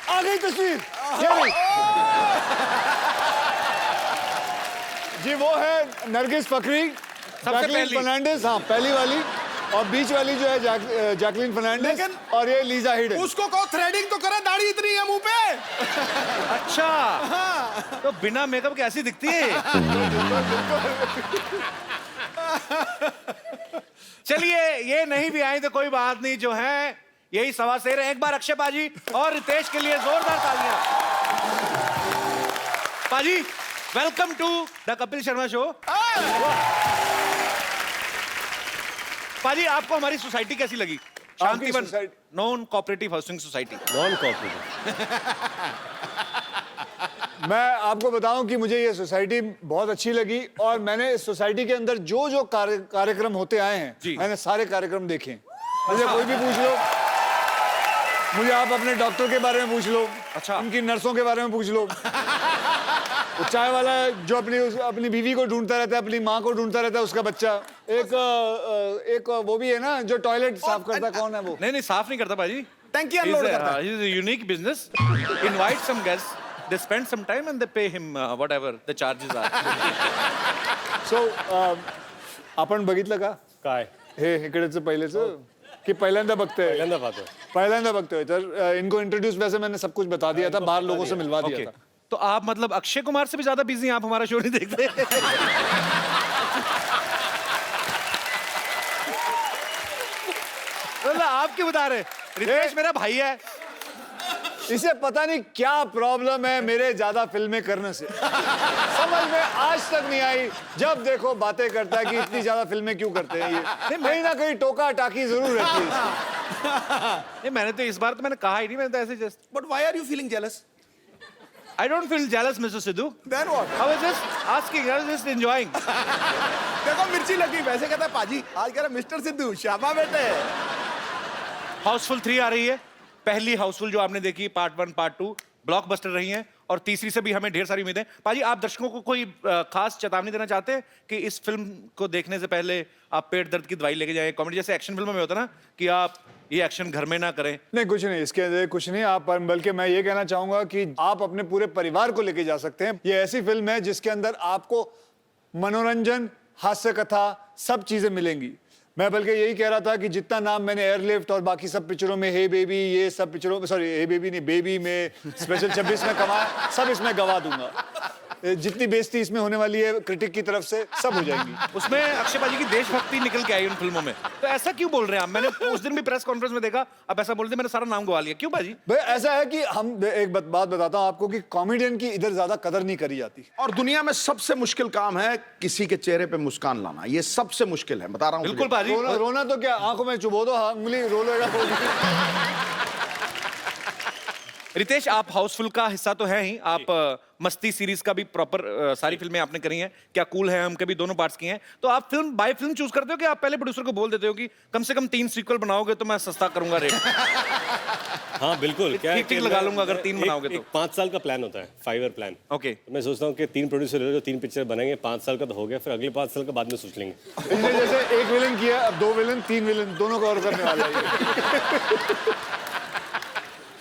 आ गई तस्वीर। ये रही। जी वो है नरगिस फकरी, जैकलीन पहली। फर्नांडिस, हाँ पहली वाली, और बीच वाली जो है जैकलीन फर्नांडिस, लेकिन और ये लीजा हिडन। उसको कहो थ्रेडिंग तो करे, दाढ़ी इतनी है मुंह पे। अच्छा, तो बिना मेकअप के ऐसी दिखती है। चलिए, ये नहीं भी आई तो कोई बात नहीं, जो है यही सवा शेर है। एक बार अक्षय पाजी और रितेश के लिए जोरदार तालियां। पाजी, welcome to the Kapil Sharma show. पाजी, आपको हमारी सोसाइटी कैसी लगी? Shantivan non cooperative housing society. Non cooperative. मैं आपको बताऊं कि मुझे ये सोसाइटी बहुत अच्छी लगी, और मैंने इस सोसाइटी के अंदर जो जो कार्यक्रम होते आए हैं, मैंने सारे कार्यक्रम देखे। मुझे कोई भी पूछ लो, मुझे आप अपने डॉक्टर के बारे में पूछ लो, अच्छा, उनकी नर्सों के बारे में पूछ लो, वो चाय वाला जो अपनी बीवी को ढूंढता रहता है, अपनी माँ को ढूंढता रहता है, उसका बच्चा, एक वो भी है ना जो टॉयलेट साफ करता है, कौन है वो? नहीं, साफ नहीं करता पाजी, टंकी अनलोड करता है। He's a unique business. Invite some guests, they spend some time and they pay him whatever the charges are. So आपण बघितलं का काय हे इकडेचं पहिलेचं कि पहिल्यांदा बघतोय? पहिल्यांदा पाहतोय. पहिल्यांदा बघतोय। तर इनको इंट्रोड्यूस वैसे मैंने सब कुछ बता दिया था, बाहर लोगों से मिलवा दिया था। तो आप मतलब अक्षय कुमार से भी ज्यादा बिजी हैं, आप हमारा शो नहीं देखते? मतलब आप क्यों बता रहे? रितेश मेरा भाई है। इसे पता नहीं क्या प्रॉब्लम है मेरे ज्यादा फिल्में करने से, समझ में आज तक नहीं आई। जब देखो बातें करता है कि इतनी ज्यादा फिल्में क्यों करते हैं ये, कहीं ना कहीं टोका टाकी जरूर रहती है। नहीं, मैंने तो इस बार तो मैंने कहा ही नहीं, मैंने तो ऐसे just. But why are you feeling jealous? I don't feel jealous, Mr. Sidhu. Then what? I was just asking, I was just enjoying. देखो मिर्ची लगी, वैसे कहता है पाजी, आज कह रहा मिस्टर सिद्धू, शाबा बेटे। हाउसफुल 3 आ रही है। पहली हाउसफुल जो आपने देखी, पार्ट 1 पार्ट 2 ब्लॉकबस्टर रही हैं, और तीसरी से भी हमें ढेर सारी उम्मीदें। पाजी, आप दर्शकों को कोई खास चेतावनी देना चाहते हैं कि इस फिल्म को देखने से पहले आप पेट दर्द की दवाई लेके जाएं? कॉमेडी जैसे एक्शन फिल्मों में होता है ना कि आप ये एक्शन घर में ना करें। नहीं, कुछ नहीं, इसके अंदर कुछ नहीं। आप बल्कि मैं ये कहना चाहूंगा कि आप अपने पूरे परिवार को लेके जा सकते हैं। ये ऐसी फिल्म है जिसके अंदर आपको मनोरंजन, हास्य कथा, सब चीजें मिलेंगी। मैं बल्कि यही कह रहा था कि जितना नाम मैंने एयरलिफ्ट और बाकी सब पिक्चरों में, हे बेबी, ये सब पिक्चरों में, सॉरी हे बेबी नहीं, बेबी में, स्पेशल 26 में कमाया, सब इसमें गवा दूंगा। जितनी बेइज्जती इसमें होने वाली है क्रिटिक की तरफ से, सब हो जाएंगी। उसमें अक्षय पाजी की देशभक्ति निकल के आई उन फिल्मों में, तो ऐसा क्यों बोल रहे हैं आप? मैंने उस दिन भी प्रेस कॉन्फ्रेंस में देखा, आप ऐसा बोलते, मैंने सारा नाम गवा लिया, क्यों पाजी? भाई ऐसा है कि हम एक बात बताता हूँ आपको कि कॉमेडियन की इधर ज्यादा कदर नहीं करी जाती। और दुनिया में सबसे मुश्किल काम है किसी के चेहरे पे मुस्कान लाना, ये सबसे मुश्किल है, बता रहा हूँ। बिल्कुल पाजी। रोना तो क्या, आंखों में चुभो दो, उंगली रो लेगा। रितेश, आप हाउसफुल का हिस्सा तो है ही, आप मस्ती सीरीज का भी प्रॉपर सारी फिल्में आपने करी हैं। क्या कूल है हम कभी दोनों पार्ट्स की हैं, तो आप फिल्म बाय फिल्म चूज करते हो कि आप पहले प्रोड्यूसर को बोल देते हो कि कम से कम 3 सीक्वल बनाओगे तो मैं सस्ता करूंगा रेट? हाँ बिल्कुल, क्या है ठीक लगा लूंगा अगर 3 बनाओगे तो। 5 साल का प्लान होता है, 5 ईयर प्लान। ओके, मैं सोचता हूँ कि 3 प्रोड्यूसर ले लो, 3 पिक्चर बनेंगे, 5 साल का तो हो गया, फिर अगले 5 साल का बाद में सोच लेंगे। इनने जैसे एक विलन किया, अब 2 विलन, 3 विलन, दोनों को और करने वाला है।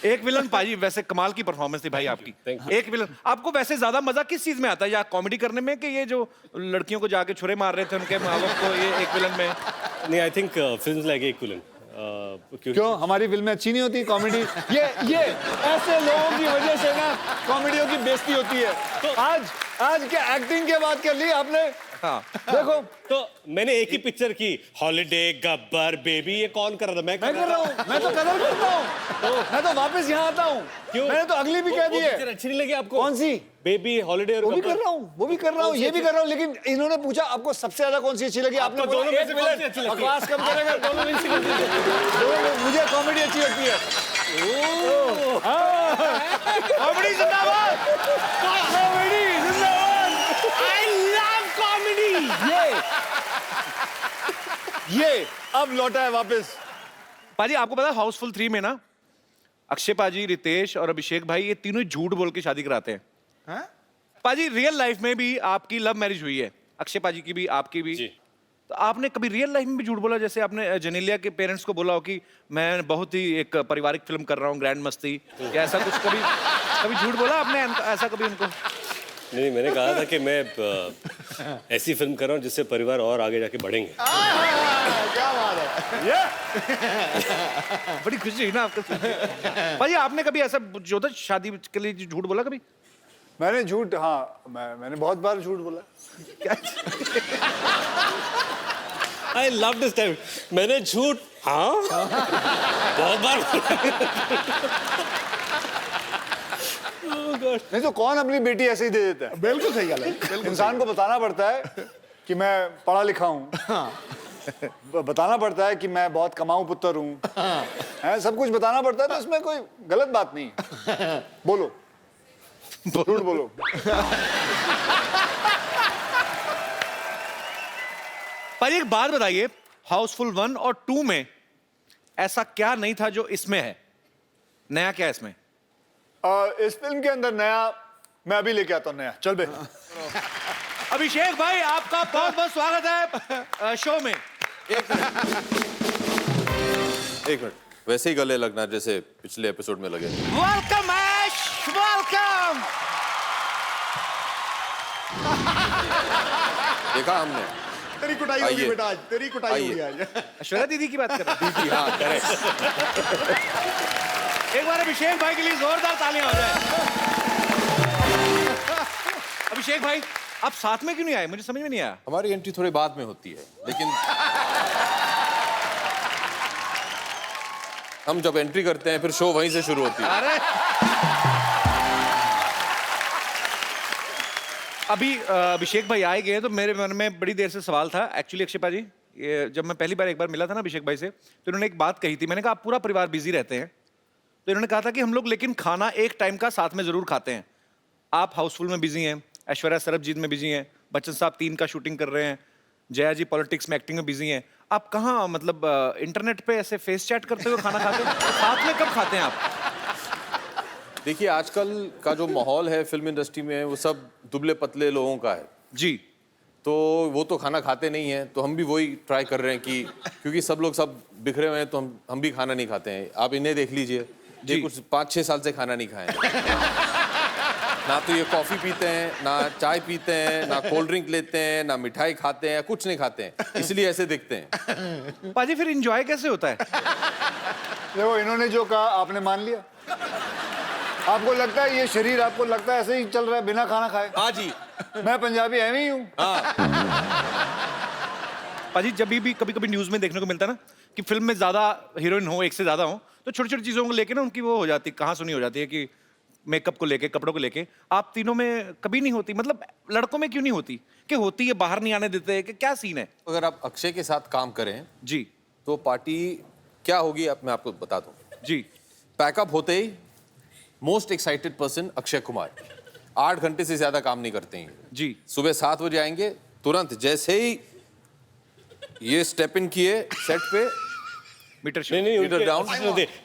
एक विलन पाजी, वैसे कमाल की परफॉर्मेंस थी भाई आपकी। एक विलन, आपको वैसे ज्यादा मजा किस चीज में आता है, या कॉमेडी करने में, कि ये जो लड़कियों को जाके छुरे मार रहे थे उनके माँ बाप को, ये एक विलन में? नहीं, I think films like equivalent. क्यों हमारी फिल्में अच्छी नहीं होती कॉमेडी? ये ऐसे लोगों की वजह से ना कॉमेडियों की बेइज्जती होती है। तो आज के एक्टिंग के बात कर ली आपने। हाँ, देखो तो मैंने एक ही पिक्चर की, हॉलिडे, गब्बर, बेबी, ये कौन कर रहा था? मैं कर रहा हूँ, मैं तो कदर करता हूँ, मैं तो वापस यहाँ आता हूँ। क्यों? मैंने तो अगली भी कह दी है। पिक्चर अच्छी नहीं लगी आपको? कौन सी? बेबी, हॉलिडे और वो भी कर रहा हूँ, वो भी कर रहा हूँ, ये भी कर रहा हूँ, लेकिन इन्होंने पूछा आपको सबसे ज्यादा कौन सी अच्छी लगी? आपने बोला दोनों में एक से कौन सी विलन। अच्छी लगती है? बकवास कम करेगा, दोनों में से कौन सी अच्छी लगती है? मुझे कॉमेडी अच्छी लगती है। कॉमेडी जिंदाबाद, कॉमेडी जिंदाबाद। I love comedy. ये अब लौटा है वापस। पाजी, आपको पता है हाउसफुल 3 में ना अक्षय पाजी, रितेश और अभिषेक भाई, ये तीनों झूठ बोल के शादी कराते हैं। पाजी, रियल लाइफ में भी आपकी लव मैरिज हुई है, अक्षय पाजी की भी, आपकी भी। तो आपने कभी रियल लाइफ में भी झूठ बोला, जैसे आपने जेनेलिया के पेरेंट्स को बोला हो कि मैं बहुत ही एक पारिवारिक फिल्म कर रहा हूँ, ग्रैंड मस्ती, या ऐसा कुछ कभी कभी झूठ बोला आपने ऐसा कभी उनको? नहीं, मैंने कहा था कि मैं ऐसी फिल्म कर रहा हूँ जिससे परिवार और आगे जाके बढ़ेंगे। क्या बात है। बड़ी खुशी हुई ना आपको सुन के। भाई आपने कभी ऐसा जो था शादी के लिए झूठ बोला कभी? मैंने झूठ, हाँ मैंने बहुत बार झूठ बोला। I love this time. मैंने झूठ, हाँ बहुत बार। नहीं तो कौन अपनी बेटी ऐसे ही दे देता है? बिल्कुल सही गल है। इंसान को बताना पड़ता है कि मैं पढ़ा लिखा हूँ, बताना पड़ता है कि मैं बहुत कमाऊं पुत्र हूँ, है सब कुछ बताना पड़ता है, तो इसमें कोई गलत बात नहीं है। बोलो, झूठ बोलो। पर एक बात बताइए, हाउसफुल 1 और 2 में ऐसा क्या नहीं था जो इसमें है? नया क्या है इसमें? इस फिल्म के अंदर नया मैं अभी लेके आता हूँ नया। चल बे। अभिषेक भाई आपका बहुत बहुत स्वागत है शो में। एक मिनट, वैसे ही गले लगना जैसे पिछले एपिसोड में लगे। वेलकम ऐश, वेलकम। देखा हमने। तेरी कुटाई होगी आइए। बेटा आज, तेरी कुटाई आइए। होगी आज। ऐश्वर्या दीदी की बात कर रहे हैं? दीदी, हाँ करेक्ट। एक बार अभिषेक भाई के लिए जोरदार तालियां हो जाए। अभिषेक भाई आप साथ में क्यों नहीं आए? मुझे समझ में नहीं आया। हमारी एंट्री थोड़ी बाद में होती है, लेकिन हम जब एंट्री करते हैं फिर शो वहीं से शुरू होती है। अरे अभी अभिषेक भाई आए गए तो मेरे मन में बड़ी देर से सवाल था एक्चुअली। अक्षय जी, ये जब मैं पहली बार एक बार मिला था ना अभिषेक भाई से, तो इन्होंने एक बात कही थी। मैंने कहा आप पूरा परिवार बिजी रहते हैं, तो इन्होंने कहा था कि हम लोग लेकिन खाना एक टाइम का साथ में जरूर खाते हैं। आप हाउसफुल में बिजी हैं, ऐश्वर्या सरबजीत में बिजी हैं, बच्चन साहब 3 का शूटिंग कर रहे हैं, जया जी पॉलिटिक्स में एक्टिंग में बिजी हैं। आप कहाँ मतलब इंटरनेट पे ऐसे फेस चैट करते हुए खाना खाते हैं? साथ में कब खाते हैं आप? देखिए आजकल का जो माहौल है फिल्म इंडस्ट्री में वो सब दुबले पतले लोगों का है, जी। तो वो तो खाना खाते नहीं है, तो हम भी वही ट्राई कर रहे हैं कि क्योंकि सब लोग सब बिखरे हुए हैं तो हम भी खाना नहीं खाते हैं। आप इन्हें देख लीजिए, ये जी। कुछ 5-6 साल से खाना नहीं खाए हैं। ना तो ये कॉफी पीते हैं, ना चाय पीते हैं, ना कोल्ड ड्रिंक लेते हैं, ना मिठाई खाते हैं, कुछ नहीं खाते हैं, इसलिए ऐसे दिखते हैं। पाजी फिर एंजॉय कैसे होता है? देखो इन्होंने जो कहा आपने मान लिया। आपको लगता है ये शरीर आपको लगता है ऐसे ही चल रहा है बिना खाना खाए? हाँ जी। मैं पंजाबी एवं ही हूँ। पाजी जब भी कभी कभी न्यूज में देखने को मिलता है ना कि फिल्म में ज्यादा हीरोइन हो, एक से ज्यादा हो, तो छोटी छोटी चीजों को लेके ना उनकी वो हो जाती, कहाँ सुनी हो जाती है कि मेकअप को लेके, कपड़ों को लेके। आप तीनों में कभी नहीं होती? मतलब लड़कों में क्यों नहीं होती? कि होती है, बाहर नहीं आने देते, कि क्या सीन है? अगर आप अक्षय के साथ काम करें जी तो पार्टी क्या होगी मैं आपको बता दूं। जी। पैकअप होते ही most excited person Akshay Kumar 8 घंटे से ज्यादा काम नहीं करते हैं। जी। सुबह 7 बजे आएंगे, तुरंत जैसे ही ये स्टेप इन किए सेट पे, मीटर नहीं नहीं, Leader down.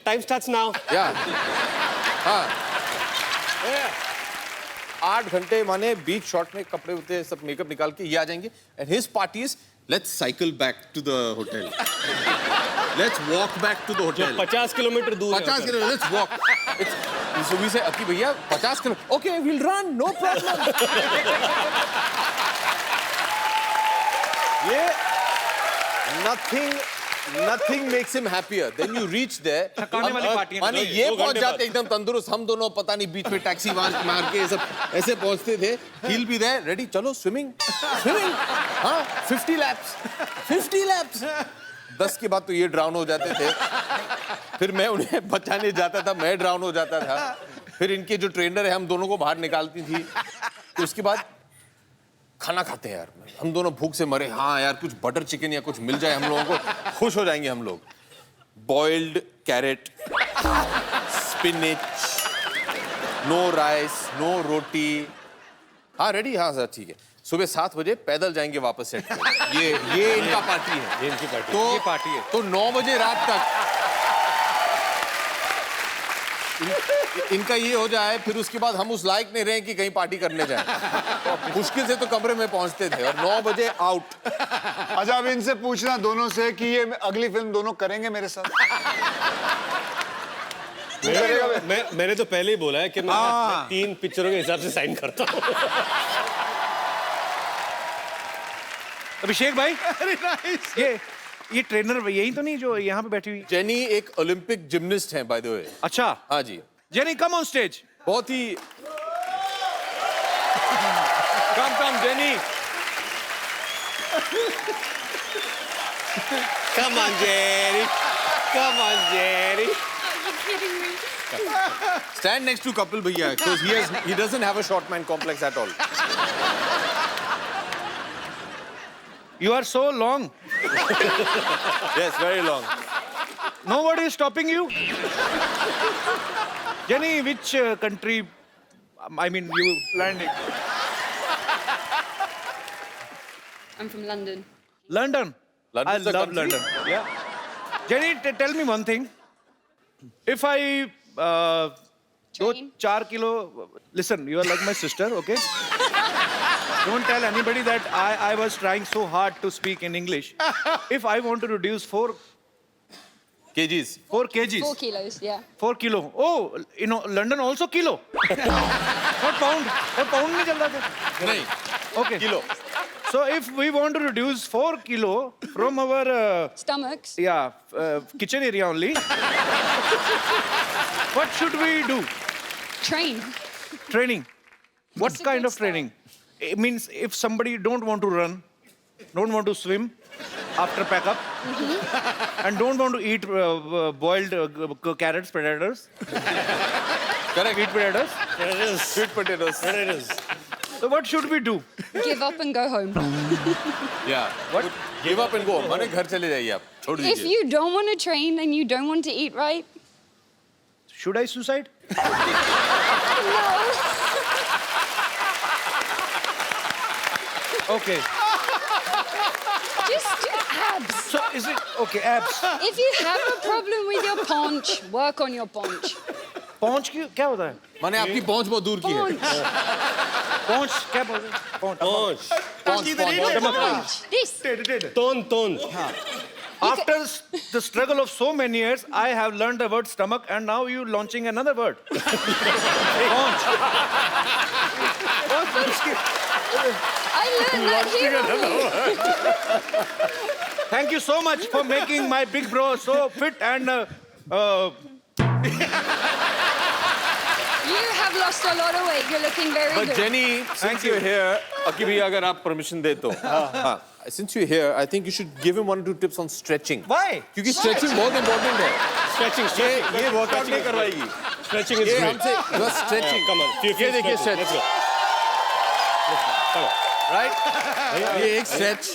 Time starts now. या हाँ 8 घंटे माने बीच शॉट में कपड़े होते सब मेकअप निकाल के ये आ जाएंगे and his party is let's cycle back to the hotel, let's walk back to the hotel. 50 kilometre दूर है 50 होटल। Kilometre, let's walk. सुबह से अकी भैया 50 kilo, okay will run, no problem. ये nothing makes him happier. Then you reach there. थकाने वाली party है। माने ये 2 पहुंच घंटे जाते एकदम तंदुरुस्त, हम दोनों पता नहीं बीच में टैक्सी मार के सब ऐसे पहुंचते थे। He'll be there, ready, चलो स्विमिंग हाँ 50 laps 10 के बाद तो ये ड्राउन हो जाते थे, फिर मैं उन्हें बचाने जाता था, मैं ड्राउन हो जाता था, फिर इनके जो ट्रेनर है हम दोनों को बाहर निकालती थी, तो उसके बाद खाना खाते हैं यार, हम दोनों भूख से मरे, हाँ यार कुछ बटर चिकन या कुछ मिल जाए हम लोगों को, खुश हो जाएंगे हम लोग। Boiled carrot, spinach, no rice, no roti, हाँ रेडी, हाँ सर ठीक है। सुबह 7 बजे पैदल जाएंगे वापस सेट पे। ये इनका पार्टी है, ये इनकी पार्टी। तो ये पार्टी है। तो 9 बजे रात तक इनका ये हो जाए फिर उसके बाद हम उस लायक नहीं रहे कि कहीं पार्टी करने जाए। मुश्किल से तो कमरे में पहुंचते थे और 9 बजे आउट। अच्छा अब इनसे पूछना दोनों से कि ये अगली फिल्म दोनों करेंगे मेरे साथ। मैंने तो पहले ही बोला है कि मैं 3 पिक्चरों के हिसाब से साइन करता हूँ। अभिषेक भाई ये ट्रेनर यही तो नहीं जो यहाँ पे बैठी हुई? जेनी एक ओलंपिक जिम्निस्ट हैं बाय द वे। अच्छा हाँ जी, जेनी कम ऑन स्टेज। बहुत ही कम jenny. Come on, Jerry. Come on, Jerry. Stand next to Kapil Bhaiya because he doesn't have a short man complex at all. You are so long. Yes, very long. Nobody is stopping you. Jenny, which country? I mean, you landing. I'm from London. London. London's I a love country? London. Yeah. Jenny, tell me one thing. If I do Train. 4 kilo, listen, you are like my sister, okay? Don't tell anybody that I was trying so hard to speak in English. If I want to reduce 4 kgs. kgs. 4 kilos, yeah. 4 kilo. Oh, you know, London also kilo. Not pound. Not pound नहीं चलता था. नहीं, Okay. kilo. So if we want to reduce 4 kilo from our Stomachs. kitchen area only, what should we do? Train. Training. What It's a kind good of training? It means if somebody don't want to run, don't want to swim after pack up, and don't want to eat boiled carrots, potatoes, Correct. eat potatoes. Sweet potatoes. So what should we do? Give up and go home. Yeah. What? Give up and go. माने घर चले जाइए आप. छोड़ If दीजिए. you don't want to train and you don't want to eat right, Should I suicide? Okay. just do abs. So is it okay? Abs. If you have a problem with your paunch, work on your paunch. पहुंच क्या होता है? माने आपकी पहुंच बहुत दूर की है. Paunch. पहुंच क्या बोलते हैं? पहुंच. Paunch. This. Ton. After the struggle of so many years, I have learned the word stomach, and now you launching another word. Paunch. I learned that here only. Thank you so much for making my big bro so fit and. You have lost a lot of weight. You're looking very But good. Jenny, since you're here, अकी भैया अगर आप permission दे तो. हाँ. Since you're here, I think you should give him 1 or 2 tips on stretching. Why? क्योंकि stretching बहुत important है. Stretching. ये workout नहीं करवाएगी. Stretching is ये great. हमसे you are stretching. Come on. ये देखिए stretch. Let's go. Come on. Right? ये एक stretch.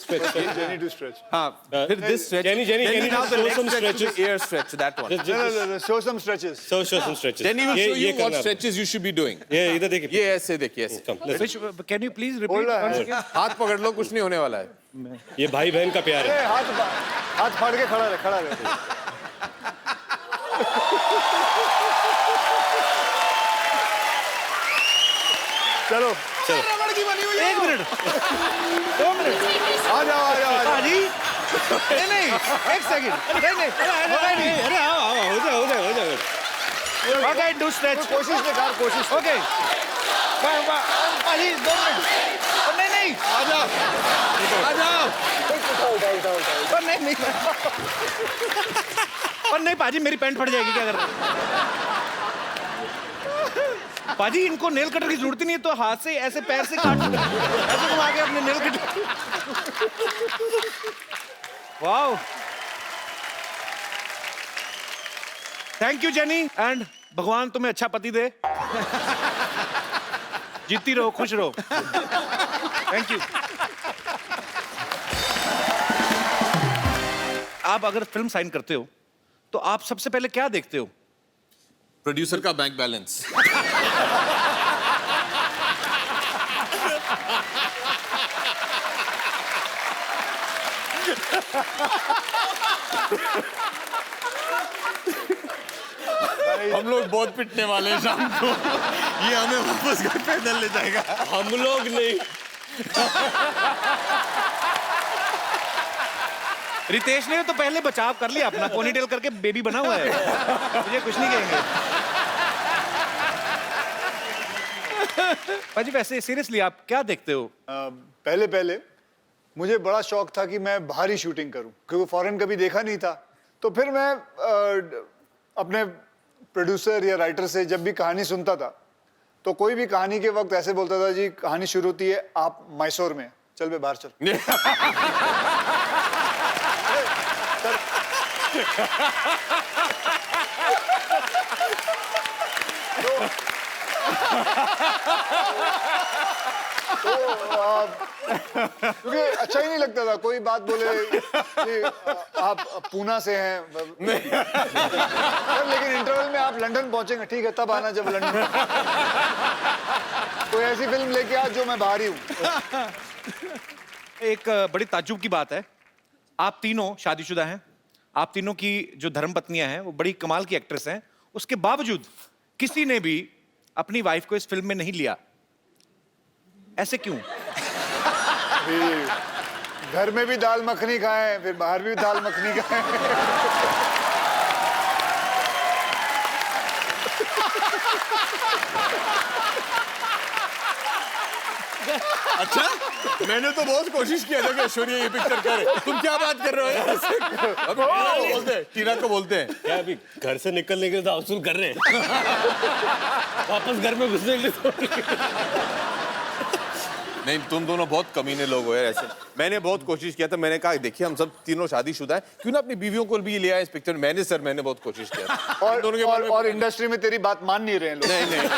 Jenny to stretch. हाँ. फिर this stretch. Jenny, Then can you now just the show leg some stretch to stretches? the ear stretch. That one. No, show some stretches. Show some stretches. Then he will show you ये what करना. stretches you should be doing. ये इधर देखिए. ये ऐसे देखिए ऐसे. Come, let's. Which? Can you please repeat बोला once है। again? हाथ पकड़ लो कुछ नहीं होने वाला है. ये भाई बहन का प्यार है. हाथ फाड़ के खड़ा रहे. चलो 1 मिनट 2 मिनट आ जाओ. पाजी नहीं 1 सेकंड नहीं अरे आओ हो जाएगा. Okay, do stretch. कोशिश बेकार कोशिश. Okay. पाजी 2 मिनट नहीं आ जाओ. पर नहीं पर नहीं पाजी मेरी पैंट फट जाएगी क्या कर रहे हो? पाजी इनको नेल कटर की जरूरत ही नहीं है तो हाथ से ऐसे पैर से काट ऐसे घुमा के अपने nail cutter. Wow. Thank you jenny and भगवान तुम्हें अच्छा पति दे. जीती रहो खुश रहो. Thank you. आप अगर फिल्म साइन करते हो तो आप सबसे पहले क्या देखते हो? प्रोड्यूसर का बैंक बैलेंस. हम लोग बहुत पिटने वाले हैं शाम को। ये हमें वापस घर पैदल ले जाएगा। हम लोग नहीं। रितेश ने तो पहले बचाव कर लिया अपना, पोनीटेल करके बेबी बना हुआ है, मुझे कुछ नहीं कहेंगे। पाजी वैसे सीरियसली आप क्या देखते हो? पहले पहले मुझे बड़ा शौक था कि मैं बाहर ही शूटिंग करूं, क्योंकि फॉरेन कभी देखा नहीं था। तो फिर मैं अपने प्रोड्यूसर या राइटर से जब भी कहानी सुनता था, तो कोई भी कहानी के वक्त ऐसे बोलता था, जी कहानी शुरू होती है आप मैसूर में, चल बे बाहर चल। क्योंकि अच्छा ही नहीं लगता था, कोई बात बोले कि आप पूना से हैं लेकिन इंटरवल में आप लंदन पहुंचेंगे, ठीक है तब आना जब लंदन। कोई ऐसी फिल्म लेके आ जो मैं बाहर ही हूँ। एक बड़ी ताज्जुब की बात है, आप तीनों शादीशुदा हैं, आप तीनों की जो धर्मपत्नियां हैं वो बड़ी कमाल की एक्ट्रेस हैं, उसके बावजूद किसी ने भी अपनी वाइफ को इस फिल्म में नहीं लिया, ऐसे क्यों? घर में भी दाल मखनी खाएं, फिर बाहर भी दाल मखनी खाएं। अच्छा, मैंने तो बहुत कोशिश किया था कि ऐश्वर्या ये पिक्चर करे। तुम क्या बात कर रहे हो? अभी टीना को बोलते हैं क्या अभी घर से निकलने के लिए तो हाउसफुल कर रहे हैं। वापस घर में घुसने के लिए तो नहीं, तुम दोनों बहुत कमीने लोग हो यार ऐसे। मैंने बहुत कोशिश किया था, मैंने कहा देखिए हम सब तीनों शादीशुदा हैं, क्यों ना अपनी बीवियों को भी लिया इस पिक्चर में। मैंने बहुत कोशिश किया था। और इंडस्ट्री में तेरी बात मान नहीं रहे हैं लोग। नहीं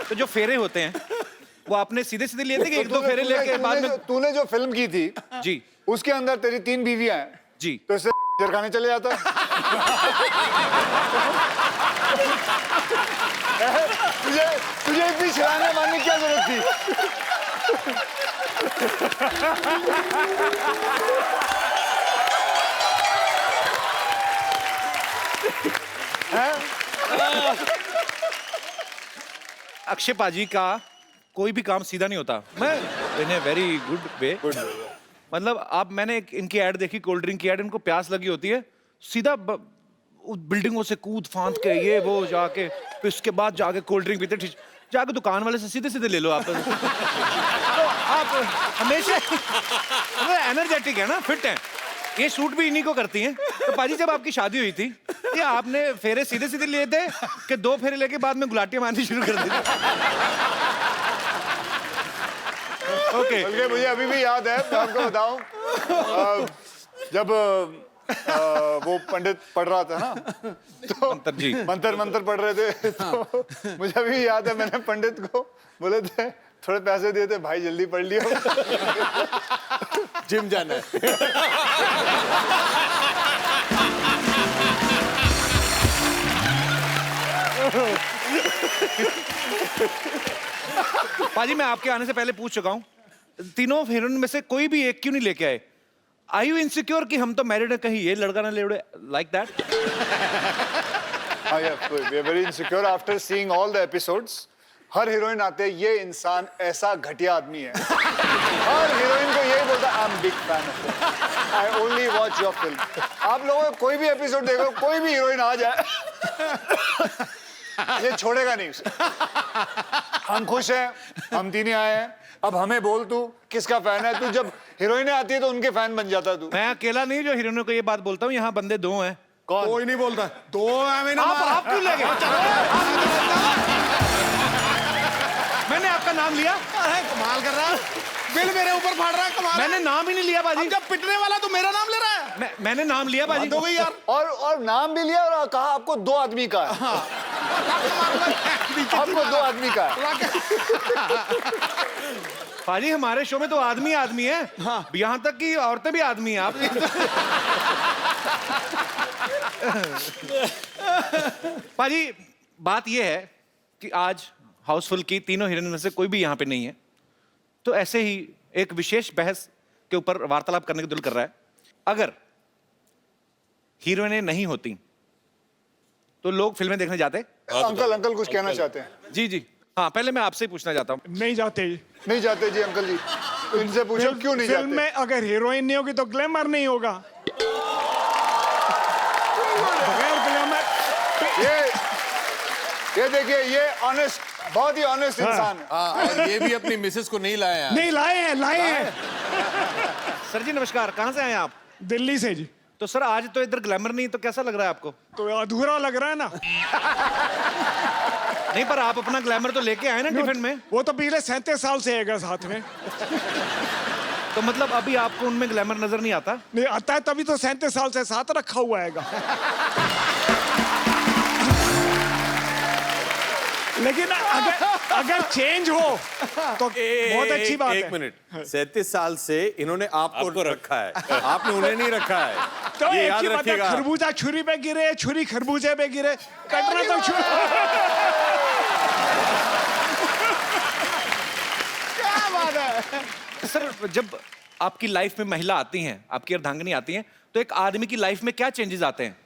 तो जो फेरे होते हैं वो आपने सीधे सीधे लिए थे कि एक दो फेरे लेके बाद में? तूने जो फिल्म की थी जी उसके अंदर तेरी 3 बीवियां हैं जी, तो इससे खाने चले जाता। तुझे तुझे इतनी छलांगे मारने की क्या जरूरत थी? अक्षय पाजी का कोई भी काम सीधा नहीं होता। मैं इन ए वेरी गुड वे, मतलब आप, मैंने इनकी ऐड देखी, कोल्ड ड्रिंक की ऐड, इनको प्यास लगी होती है, सीधा बिल्डिंगों से कूद फांद के ये वो जाके, फिर उसके बाद जाके कोल्ड ड्रिंक पीते, जाके दुकान वाले से सीधे सीधे ले लो आप। तो आप हमेशा एनर्जेटिक है ना, फिट हैं, ये शूट भी इन्हीं को करती हैं। तो पाजी जब आपकी शादी हुई थी, ये आपने फेरे सीधे सीधे लिए थे कि 2 फेरे लेके बाद में गुलाटियां मारनी शुरू कर दी थी? ओके, बल्कि मुझे अभी भी याद है, मैं आपको बताऊं, जब वो पंडित पढ़ रहा था ना, तो मंत्र पढ़ रहे थे, तो मुझे अभी याद है मैंने पंडित को बोले थे थोड़े पैसे दिए थे, भाई जल्दी पढ़ लियो, जिम जाना है। पाजी मैं आपके आने से पहले पूछ चुका हूं, तीनों हीरोइन में से कोई भी एक क्यों नहीं लेके आए? Are you insecure कि हम तो मैरिड है, कहीं ये लड़का ना ले उड़े, like that? हाँ यार, we are very insecure after seeing all the episodes. Her heroine आते हैं, ये इंसान ऐसा घटिया आदमी है। हर हीरोइन को यही बोलता है, I'm big fan of it. I only watch your film. आप लोगों को कोई भी एपिसोड देखो, कोई भी हीरोइन आ जाए, ये छोड़ेगा नहीं उसे। हम खुश हैं, हम तीनों आए हैं, अब हमें बोल तू किसका फैन है? तू जब हीरोइनें आती है तो उनके फैन बन जाता तू। मैं अकेला नहीं जो हीरोइनों को ये बात बोलता हूँ, यहाँ बंदे 2 हैं। कौन? कोई नहीं बोलता, 2 है। मैंने आप क्यों ले गए? मैंने आपका नाम लिया? कमाल कर रहा है, बिल मेरे ऊपर फाड़ रहा है। कमाल, मैंने नाम ही नहीं लिया बाजी। जब पिटने वाला तो मेरा नाम ले रहा है। मैंने नाम लिया बाजी। हो गई यार। और नाम भी लिया और कहा आपको 2 आदमी का है। आपको 2 आदमी का है। पाजी हमारे शो में तो आदमी आदमी है, हाँ। यहाँ तक कि औरतें भी आदमी हैं। आप पाजी बात यह है कि आज हाउसफुल की तीनों हीरोइन में से कोई भी यहाँ पे नहीं है, तो ऐसे ही एक विशेष बहस के ऊपर वार्तालाप करने का दिल कर रहा है। अगर हीरोइनें नहीं होती तो लोग फिल्में देखने जाते? अंकल अंकल कुछ कहना चाहते हैं? जी जी हाँ, पहले मैं आपसे ही पूछना चाहता हूँ। नहीं जाते जी। नहीं जाते जी अंकल जी, इनसे पूछो क्यों नहीं फिल्म जाते? में अगर हीरोइन नहीं होगी तो ग्लैमर नहीं होगा। बगैर ग्लैमर ये देखिए, ये ऑनेस्ट, बहुत ही ऑनेस्ट इंसान है। हाँ, और ये भी अपनी मिसेस को नहीं लाया है। नहीं लाए हैं सर जी नमस्कार, कहाँ से आए आप? दिल्ली से जी। तो सर आज तो इधर ग्लैमर नहीं, तो कैसा लग रहा है आपको? तो अधूरा लग रहा है ना। नहीं, पर आप अपना ग्लैमर तो लेके आए ना टिफिन में। वो तो पिछले 37 साल से है साथ में। तो मतलब अभी आपको उनमें ग्लैमर नजर नहीं आता? नहीं आता है, तभी तो 37 साल से साथ रखा हुआ है। लेकिन अगर चेंज हो तो बहुत अच्छी बात है। एक मिनट, 37 साल से इन्होंने आपको रखा है, आपने उन्हें नहीं रखा है। तो ये एक याद ही बात है, रखिएगा। खरबूजा छुरी पे गिरे, छुरी खरबूजे पे गिरे, कटना तो छुरी। क्या बात है? सर जब आपकी लाइफ में महिला आती हैं, आपकी अर्धांगिनी आती हैं, तो एक आदमी की लाइफ में क्या चेंजेस आते हैं?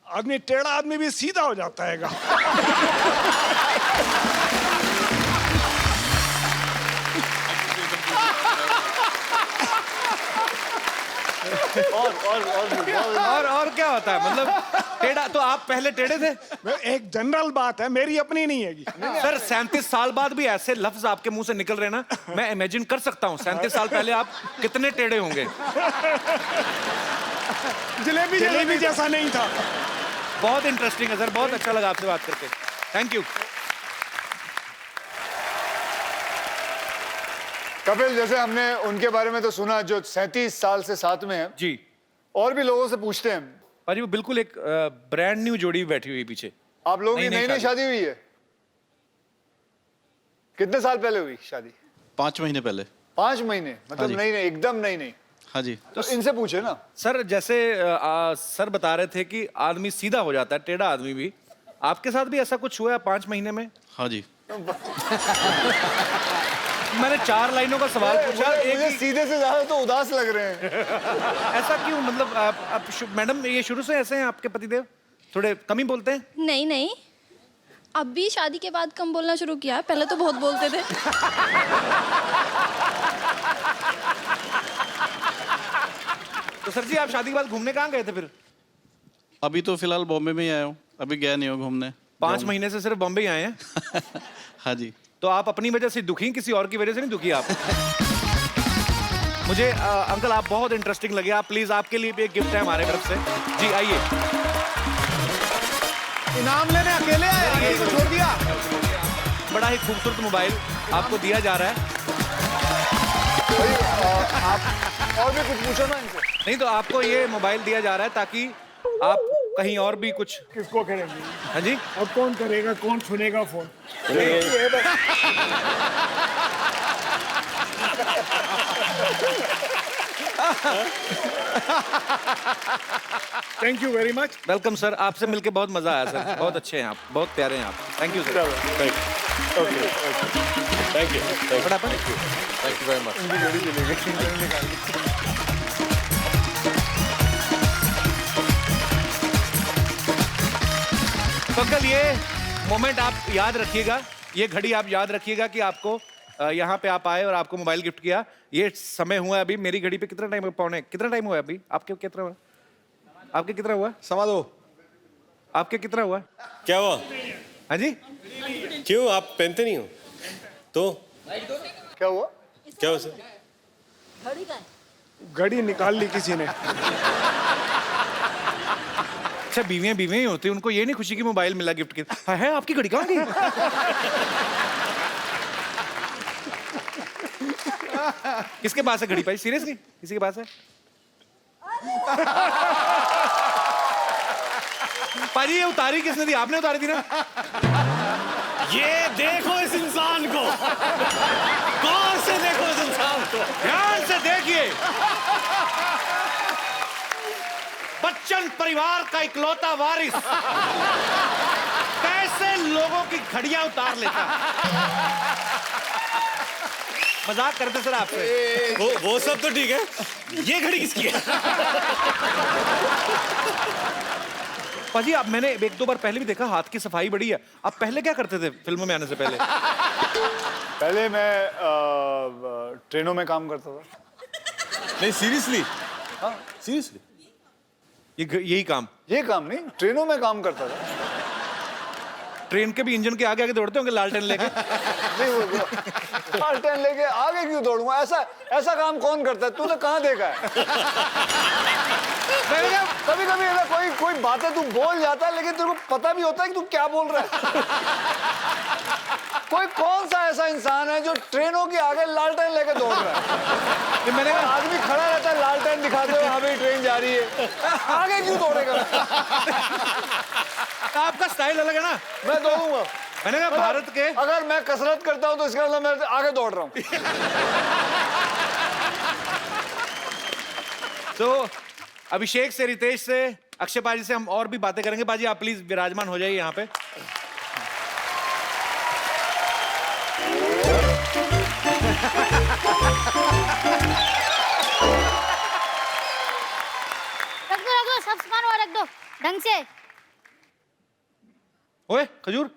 आदमी टेढ़ा आदमी भी सीधा हो जाता है। और क्या होता है? मतलब टेढ़ा तो आप पहले टेढ़े थे? एक जनरल बात है, मेरी अपनी नहीं है। सर 37 साल बाद भी ऐसे लफ्ज आपके मुंह से निकल रहे ना, मैं इमेजिन कर सकता हूँ 37 साल पहले आप कितने टेढ़े होंगे। जलेबी जैसा नहीं था। बहुत इंटरेस्टिंग है सर, बहुत अच्छा लगा आपसे बात करके, थैंक यू। कपिल, जैसे हमने उनके बारे में तो सुना जो 37 साल से साथ में है, जी और भी लोगों से पूछते हैं। भाजी वो बिल्कुल एक ब्रांड न्यू जोड़ी बैठी हुई पीछे। आप लोगों की नई नई शादी हुई है? कितने साल पहले हुई शादी? 5 महीने पहले। 5 महीने? मतलब जी। नई नई, एकदम नई नई। हाँ जी। तो इनसे पूछे ना। सर जैसे सर बता रहे थे कि आदमी सीधा हो जाता है, टेढ़ा आदमी भी, आपके साथ भी ऐसा कुछ हुआ है 5 महीने में? हाँ जी। मैंने 4 लाइनों का सवाल पूछा, मुझे सीधे से ज्यादा तो उदास लग रहे हैं। ऐसा क्यों? मतलब आप मैडम ये शुरू से ऐसे हैं आपके पतिदेव? थोड़े कम ही बोलते हैं? नहीं नहीं, अब भी शादी के बाद कम बोलना शुरू किया, पहले तो बहुत बोलते थे। तो सर जी आप शादी के बाद घूमने कहाँ गए थे फिर? अभी तो फिलहाल बॉम्बे में ही आया हूँ, अभी गया नहीं हूँ घूमने। 5 महीने से सिर्फ बॉम्बे ही आए हैं? हाँ जी। तो आप अपनी वजह से दुखी, किसी और की वजह से नहीं दुखी आप? मुझे अंकल आप बहुत इंटरेस्टिंग लगे, आप प्लीज, आपके लिए भी एक गिफ्ट है हमारे तरफ से। जी आइए। इनाम लेने अकेले आए, आगे को छोड़ दिया। बड़ा ही खूबसूरत मोबाइल आपको दिया जा रहा है। आप और भी कुछ पूछो ना इनसे। नहीं तो आपको ये मोबाइल दिया जा रहा है ताकि आप कहीं और भी कुछ। किसको करेंगे? हाँ जी, अब कौन करेगा, कौन सुनेगा phone? Thank you very much. Welcome sir, आपसे मिलके बहुत मजा आया सर, बहुत अच्छे हैं आप, बहुत प्यारे हैं आप, thank you sir. Thank you. फटाफट। Thank you very much. तो अंकल ये मोमेंट आप याद रखिएगा, ये घड़ी आप याद रखिएगा कि आपको यहाँ पे आप आए और आपको मोबाइल गिफ्ट किया। ये समय हुआ अभी मेरी घड़ी पे कितना टाइम, पौने कितना टाइम हुआ अभी? आपके कितना हुआ? आपके कितना हुआ? समा दो। आपके कितना हुआ? क्या हुआ? हाँ जी, क्यों आप पहनते नहीं हो? तो क्या हुआ? क्या हुआ सर? घड़ी निकाल ली किसी ने। अच्छा बीवियां बीवियां ही होती, उनको ये नहीं खुशी की मोबाइल मिला गिफ्ट की। है आपकी घड़ी कहाँ गई? किसके पास है घड़ी भाई, सीरियसली किसी के पास है? पाजी ये उतारी किसने दी? आपने उतारी थी ना? ये देखो इस इंसान को, गौर से देखो इस इंसान को, ध्यान से देखिए, बच्चन परिवार का इकलौता वारिस कैसे लोगों की घड़ियां उतार लेता है। मजाक करते सर आपसे। वो सब तो ठीक है, ये घड़ी किसकी है? पाजी आप मैंने एक दो बार पहले भी देखा, हाथ की सफाई बड़ी है। आप पहले क्या करते थे फिल्मों में आने से पहले? पहले मैं ट्रेनों में काम करता था। नहीं सीरियसली, सीरियसली यही काम? ये काम नहीं, ट्रेनों में काम करता था। ट्रेन के भी इंजन के आगे आगे दौड़ते होंगे लालटेन लेके? नहीं वो लालटेन लेके आगे क्यों दौड़ूंगा? ऐसा काम कौन करता है? तूने कहाँ देखा है? कभी कभी कोई बातें तू बोल जाता है, लेकिन तेरे को पता भी होता है कि तू क्या बोल रहा है। कोई कौन सा ऐसा इंसान है जो ट्रेनों के आगे लालटेन लेके दौड़ रहा है? मैंने कहा आदमी खड़ा रहता है लालटेन दिखाते हुए, हाँ भाई ट्रेन जा रही है, आगे क्यों दौड़ेगा? आपका स्टाइल अलग है ना। मैं दौड़ूंगा। मैंने कहा भारत के, अगर मैं कसरत करता हूं तो इसका मतलब मैं आगे दौड़ रहा हूं। तो अभिषेक से, रितेश से, अक्षय पाजी से हम और भी बातें करेंगे। पाजी आप प्लीज विराजमान हो जाइए यहाँ पे। रख दो सब सामान वहाँ रख दो ढंग से। ओए खजूर,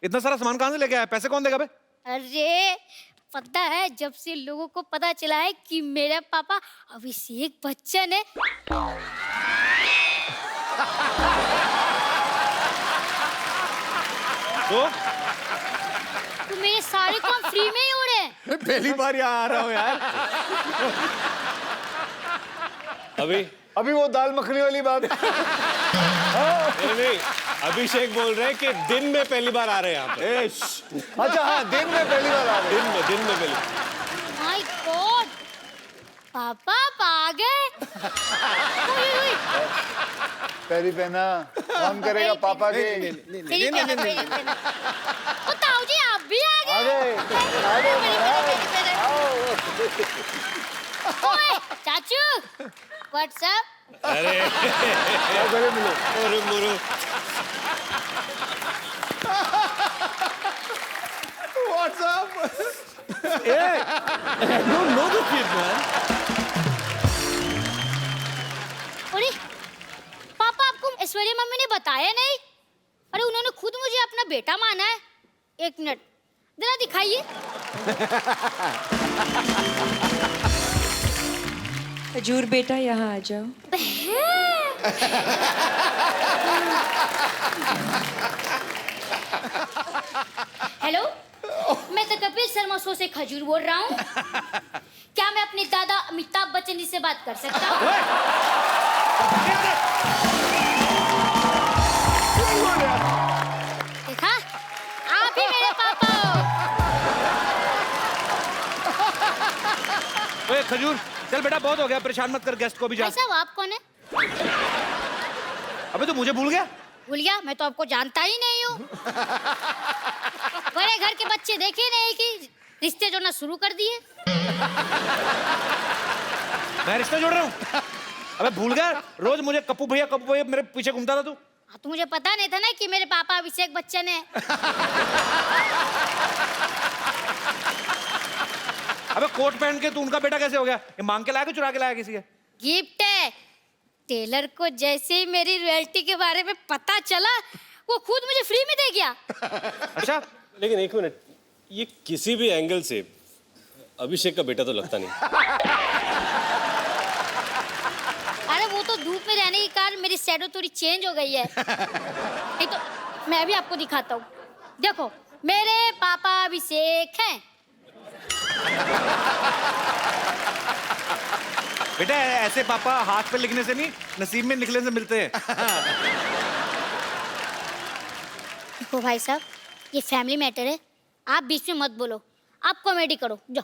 इतना सारा सामान कहाँ से लेके आया? पैसे कौन देगा बे? अरे पता है, जब से लोगों को पता चला है कि मेरा पापा अभिषेक बच्चन है, तो मेरे सारे काम फ्री में ही हो रहे हैं। पहली बार यहाँ आ रहा हूँ यार। अभी वो दाल मखनी वाली बात। नहीं, अभिषेक बोल रहे हैं कि दिन में पहली बार आ रहे हैं यहाँ पे। अच्छा हाँ, दिन में पहली बार आ रहे हैं। दिन में पहली। माय गॉड, पापा आप आ गए। पैरी पहना, काम करेगा पापा के। ओ ताऊ जी आप भी आ गए। ओए चाचू, व्हाट्स अप? अरे मिलो। मुरु What's up? अरे पापा, आपको ऐश्वर्या मम्मी ने बताया नहीं? अरे उन्होंने खुद मुझे अपना बेटा माना है। एक मिनट जरा दिखाइए। खजूर बेटा यहाँ आ जाओ। हेलो, मैं तो कपिल शर्मा शो से खजूर बोल रहा हूँ। क्या मैं अपने दादा अमिताभ बच्चन जी से बात कर सकता हूँ? देखा, आप ही मेरे पापा हो। ओए खजूर, चल बेटा बहुत हो गया, परेशान मत कर गेस्ट को भी जा। ऐसा आप कौन है? अबे तो मुझे भूल गया? भूल गया? मैं तो आपको जानता ही नहीं हूँ। बड़े घर के बच्चे देखे नहीं कि रिश्ते जोड़ना शुरू कर दिए। मैं रिश्ता जोड़ रहा हूँ? अबे भूल गया, रोज मुझे कप्पू भैया मेरे पीछे घूमता था तू। हाँ, तो मुझे पता नहीं था ना कि मेरे पापा अभिषेक बच्चन है। अबे कोट पहन के तू उनका बेटा कैसे हो गया? ये मांग के लाया कि चुरा के लाया किसी के? गिफ्ट है। टेलर को जैसे ही मेरी रॉयल्टी के बारे में पता चला, वो खुद मुझे फ्री में दे गया। अच्छा, लेकिन एक मिनट, ये किसी भी एंगल से अभिषेक का बेटा तो लगता नहीं। अरे वो तो धूप में रहने के कारण मेरी शैडो थोड़ी चेंज हो गई है। नहीं तो मैं भी आपको दिखाता हूँ। देखो, मेरे पापा अभिषेक हैं। बेटा ऐसे पापा हाथ पे लिखने से नहीं, नसीब में निकलने से मिलते हैं। देखो भाई साहब, ये फैमिली मैटर है, आप बीच में मत बोलो। आप कॉमेडी करो, जाओ।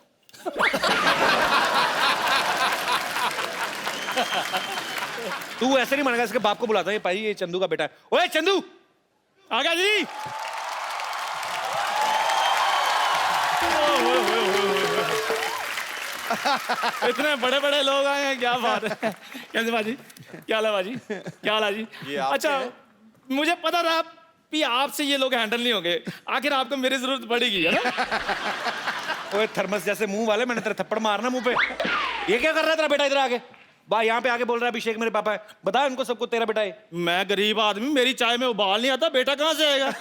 तू ऐसे नहीं मानेगा, इसके बाप को बुलाता है। भाई ये चंदू का बेटा है। ओए चंदू, आ गया जी। इतने बड़े बड़े लोग आए हैं, क्या बात है। कैसे बाजी, क्या हाल है बाजी, क्या हाल है जी? अच्छा, मुझे पता था कि आपसे ये लोग हैंडल नहीं होंगे, आखिर आपको मेरी जरूरत पड़ेगी, है ना? ओए थर्मस जैसे मुंह वाले, मैंने तेरा थप्पड़ मारना मुंह पे। ये क्या कर रहा है तेरा बेटा इधर आके? बा यहाँ पे आके बोल रहा है अभिषेक मेरे पापा है। बता इनको सबको तेरा बेटा है। मैं गरीब आदमी, मेरी चाय में उबाल नहीं आता, बेटा कहाँ से आएगा?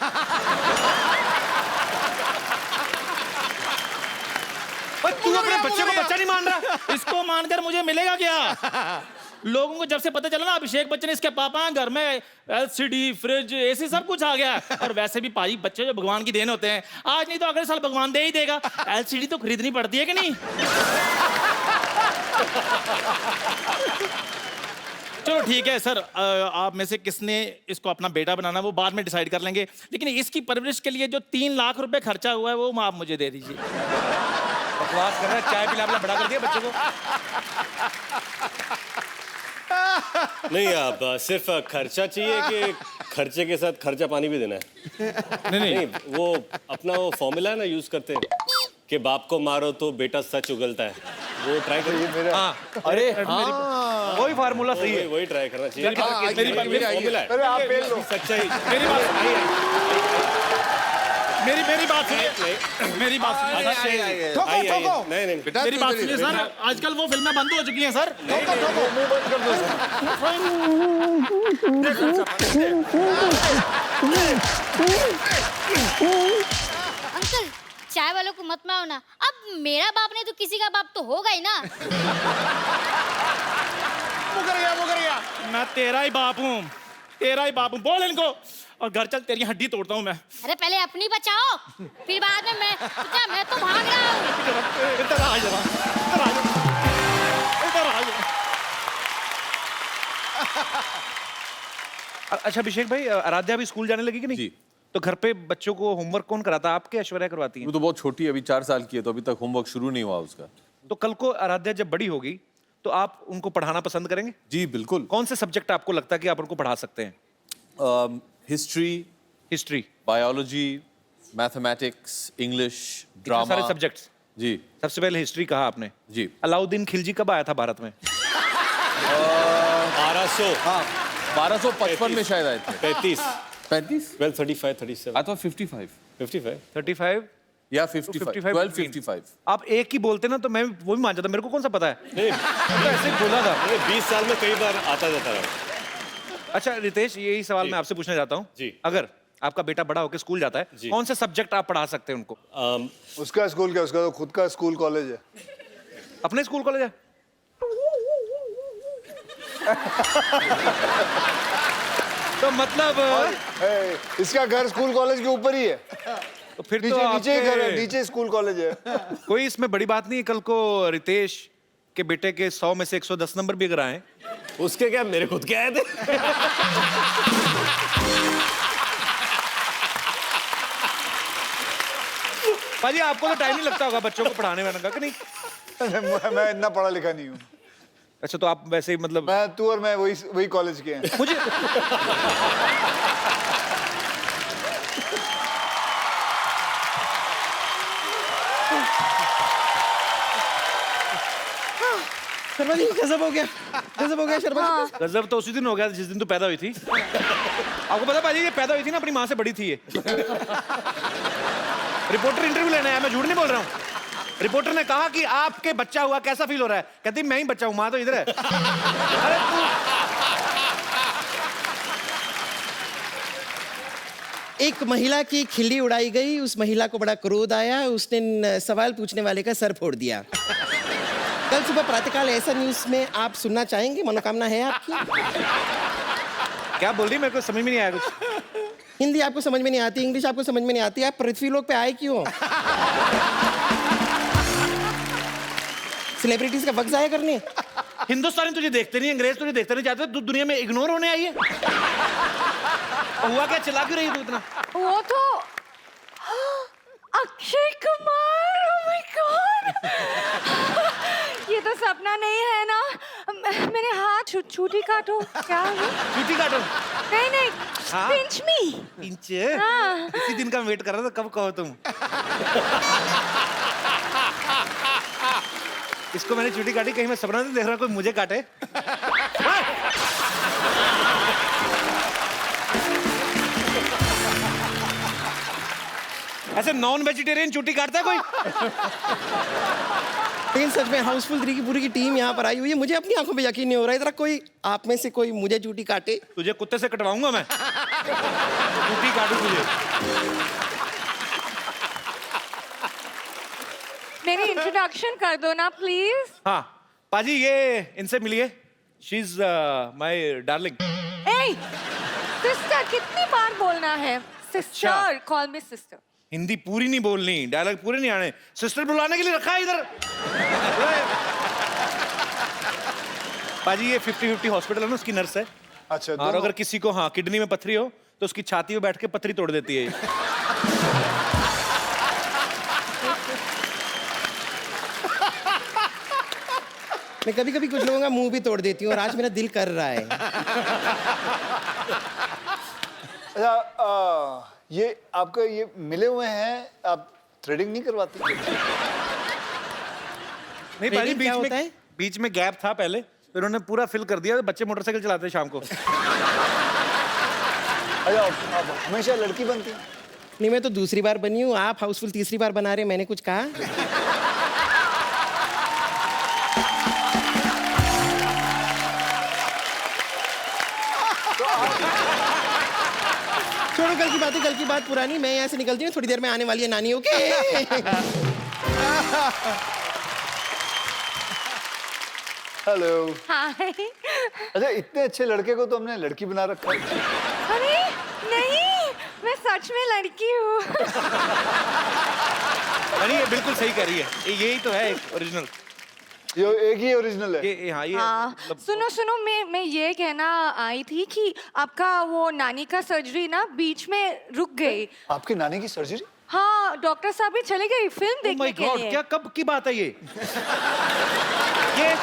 तू अपने बच्चे को बच्चा नहीं मान रहा? इसको मानकर मुझे मिलेगा क्या? लोगों को जब से पता चला ना अभिषेक बच्चन इसके पापा हैं, घर में एलसीडी, फ्रिज, एसी सब कुछ आ गया। और वैसे भी भाई बच्चे जो भगवान की देन होते हैं, आज नहीं तो अगले साल भगवान दे ही देगा। एलसीडी तो खरीदनी पड़ती है कि नहीं? चलो ठीक है सर, आप में से किसने इसको अपना बेटा बनाना वो बाद में डिसाइड कर लेंगे, लेकिन इसकी परवरिश के लिए जो 3 लाख रुपए खर्चा हुआ है वो आप मुझे दे दीजिए। बकवास कर रहा है, चाय पिला पिला बड़ा कर दिया बच्चे को। नहीं, आप सिर्फ खर्चा चाहिए कि खर्चे के साथ खर्चा पानी भी देना है? नहीं, वो अपना वो फॉर्मूला है ना यूज करते हैं कि बाप को मारो तो बेटा सच उगलता है, वो ट्राई करिए। हाँ, अरे वही फार्मूला सही है, वही ट्राई करना चाहिए। सच्चाई। मेरी बात सुनिए, मेरी बात सुनिए। नहीं, मेरी बात सुनिए सर, आजकल वो फिल्में बंद हो चुकी हैं सर। अंकल चाय वालों को मत मारो ना, अब मेरा बाप नहीं तो किसी का बाप तो होगा ही ना। मुकर गया। मैं तेरा ही बाप हूँ, तेरा ही बाप हूँ। बोल इनको, और घर चल तेरी हड्डी तोड़ता हूँ मैं। अरे पहले अपनी बचाओ, फिर बाद में मैं तो भाग रहा हूँ। इधर आ जरा, इधर आ जरा। अच्छा अभिषेक भाई, आराध्या अभी स्कूल जाने लगी कि नहीं? जी। तो घर पे बच्चों को होमवर्क कौन कराता है? आपके ऐश्वर्या करवाती है? वो तो बहुत छोटी है, अभी 4 साल की है, तो अभी तक होमवर्क शुरू नहीं हुआ उसका। तो कल को आराध्या जब बड़ी होगी तो आप उनको पढ़ाना पसंद करेंगे? जी बिल्कुल। कौन से सब्जेक्ट आपको लगता है कि आप उनको पढ़ा सकते हैं? History, biology, mathematics, English, drama, सारे सब्जेक्ट्स। जी। सबसे पहले हिस्ट्री कहा आपने। जी। अलाउद्दीन खिलजी कब आया था भारत में? 1255 में शायद आए थे। 35 35 35 आई थॉट 55 35 या 55 1255। आप एक ही बोलते ना तो मैं वो भी मान जाता, मेरे को कौन सा पता है? नहीं, तो ऐसे ही बोला था। 20 साल में कई बार आता जाता रहा। अच्छा रितेश, यही सवाल मैं आपसे पूछना चाहता हूँ। जी। अगर आपका बेटा बड़ा होकर स्कूल जाता है, जी। कौन से सब्जेक्ट आप पढ़ा सकते हैं उनको? उसका स्कूल क्या, उसका तो खुद का स्कूल कॉलेज है। अपने स्कूल कॉलेज है? तो मतलब इसका घर स्कूल कॉलेज के ऊपर ही है। तो फिर नीचे तो नीचे घर है, आपके- नीचे स्कूल कॉलेज है। कोई इसमें बड़ी बात नहीं है। कल को रितेश के बेटे के 100 में से 110 नंबर भी अगर आए, उसके क्या, मेरे खुद के आए थे। पाजी आपको तो टाइम नहीं लगता होगा बच्चों को पढ़ाने वाने का कि नहीं? मैं इतना पढ़ा लिखा नहीं हूँ। अच्छा तो आप वैसे ही मतलब तू और मैं वही कॉलेज के हैं। मुझे शर्मा जी गजब हो गया शर्मा जी। गजब तो उसी दिन हो गया जिस दिन तू पैदा हुई थी। आपको पता पाजी ये पैदा हुई थी ना अपनी माँ से बड़ी थी ये। रिपोर्टर इंटरव्यू लेने आया, मैं झूठ नहीं बोल रहा हूँ। रिपोर्टर ने कहा कि आपके बच्चा हुआ कैसा फील हो रहा है? कहती मैं ही बच्चा हूँ, माँ तो इधर है। अरे तू एक महिला की खिल्ली उड़ाई गई, उस महिला को बड़ा क्रोध आया, उसने सवाल पूछने वाले का सर फोड़ दिया। कल सुबह प्रातःकाल ऐसा न्यूज में आप सुनना चाहेंगे? मनोकामना है आपकी? क्या बोल रही, मेरे को समझ में नहीं आया कुछ। हिंदी आपको समझ में नहीं आती, इंग्लिश आपको समझ में नहीं आती, आप पृथ्वी लोक पे आए क्यों? सेलिब्रिटीज का वक्त जाया करने? हिंदुस्तानी तुझे देखते नहीं, अंग्रेज तुझे देखते नहीं चाहते, तू दुनिया में इग्नोर होने आई है। हुआ क्या, चला क्यों रही तू इतना? वो तो Akshay Kumar, oh my God! ये तो सपना नहीं है ना? मेरे हाथ छूटी काटो। क्या है? छुट्टी काटो। नहीं हाँ? pinch me। पिंच? हाँ। इसी दिन का वेट कर रहा था, कब कहो तुम। इसको मैंने छुट्टी काटी, कहीं मैं सपना नहीं देख रहा कोई मुझे काटे। ऐसे नॉन वेजिटेरियन चूटी काटता है कोई? लेकिन सच में हाउसफुल 3 की पूरी की टीम यहाँ पर आई हुई है, मुझे अपनी आंखों पे यकीन नहीं हो रहा है। इधर कोई आप में से कोई मुझे चूटी काटे। तुझे कुत्ते से कटवाऊंगा मैं, चूटी काटू तुझे। मेरी इंट्रोडक्शन कर दो ना प्लीज। हाँ पाजी, ये इनसे मिलिए, she is my darling. A sister, कितनी बार बोलना है? सिस्टर, कॉल मी सिस्टर। हिंदी पूरी नहीं बोलनी, डायलॉग पूरे नहीं आने, सिस्टर बुलाने के लिए रखा है इधर। पाजी ये 50-50 हॉस्पिटल है ना, उसकी नर्स है। अच्छा, और दोनों- अगर किसी को हाँ किडनी में पथरी हो तो उसकी छाती में बैठ के पथरी तोड़ देती है ये। मैं कभी कभी कुछ लोगों का मुंह भी तोड़ देती हूँ, और आज मेरा दिल कर रहा है। अच्छा, ये आपका ये मिले हुए हैं, आप थ्रेडिंग नहीं करवाते? नहीं पाजी, Threading क्या होता है? बीच में गैप था पहले, फिर उन्होंने पूरा फिल कर दिया। बच्चे मोटरसाइकिल चलाते हैं शाम को। अच्छा, आप हमेशा लड़की बनती हैं? नहीं, मैं तो दूसरी बार बनी हूँ, आप हाउसफुल तीसरी बार बना रहे हैं, मैंने कुछ कहा? छोड़ो कल की बात पुरानी। मैं यहाँ से निकलती हूँ, थोड़ी देर में आने वाली है नानी। Okay hello. हाय। अच्छा, इतने अच्छे लड़के को तो हमने लड़की बना रखा है। अरे नहीं, मैं सच में लड़की हूँ। अरे ये बिल्कुल सही कह रही है, यही तो है ओरिजिनल। ये एक ही ओरिजिनल है। ये हाँ, ये हाँ, मतलब- सुनो, मैं ये कहना आई थी कि आपका वो नानी का सर्जरी ना बीच में रुक गई। आपकी नानी की सर्जरी? हाँ, डॉक्टर साहब भी चले गए फिल्म Oh देखने my के God, लिए। क्या कब की बात है ये? ये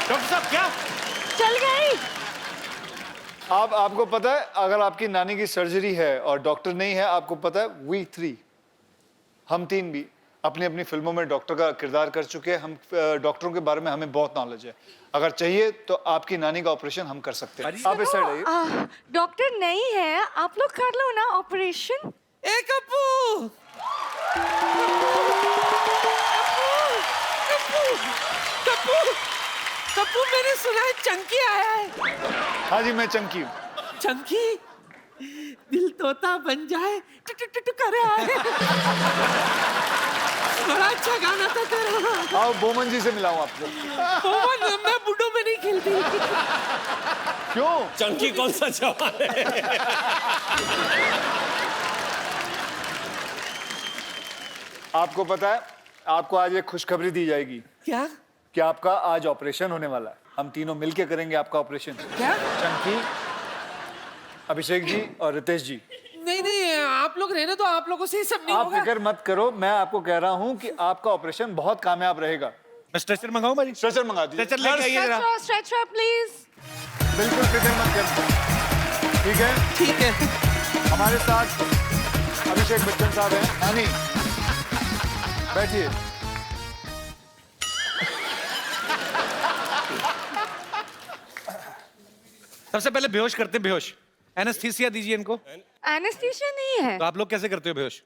डॉक्टर साहब क्या? चल गई। आपको पता है, अगर आपकी नानी की सर्जरी है और डॉक्टर नहीं है, आपको पता है we 3 हम 3 भी अपनी अपनी फिल्मों में डॉक्टर का किरदार कर चुके हैं। हम डॉक्टरों के बारे में हमें बहुत नॉलेज है। अगर चाहिए तो आपकी नानी का ऑपरेशन हम कर सकते हैं। आप इस साइड आइए। डॉक्टर नहीं है, आप लोग कर लो ना ऑपरेशन। ए कप्पू, कप्पू, मैंने सुना है चंकी आया है। हाँ जी, मैं चंकी हूँ। चंकी, दिल तोता बन जाए टू करे आए। बड़ा अच्छा गाना था तेरा। आओ बोमन जी से मिलाऊं आपको। मैं बुड्ढों में नहीं खेलती। क्यों? चंकी कौन सा जवान है? आपको पता है, आपको आज एक खुशखबरी दी जाएगी क्या? कि आपका आज ऑपरेशन होने वाला है। हम तीनों मिलके करेंगे आपका ऑपरेशन। क्या? चंकी, अभिषेक जी और रितेश जी। नहीं, आप लोग रहने तो, आप लोगों से ही सब नहीं आप होगा। फिक्र मत करो, मैं आपको कह रहा हूँ कि आपका ऑपरेशन बहुत कामयाब रहेगा। मैं स्ट्रेचर मंगाऊं भाई? स्ट्रेचर मंगा दीजिए। स्ट्रेचर लेके आइए जरा। Stretcher please. बिल्कुल फिक्र मत करो, ठीक है? ठीक है। हमारे साथ अभिषेक बच्चन साहब हैं। नानी, बैठिए। सबसे पहले बेहोश करते हैं, बेहोश। एनेस्थीसिया दीजिए इनको। एनेस्थीसिया नहीं है। तो आप लोग कैसे करते हो बेहोश?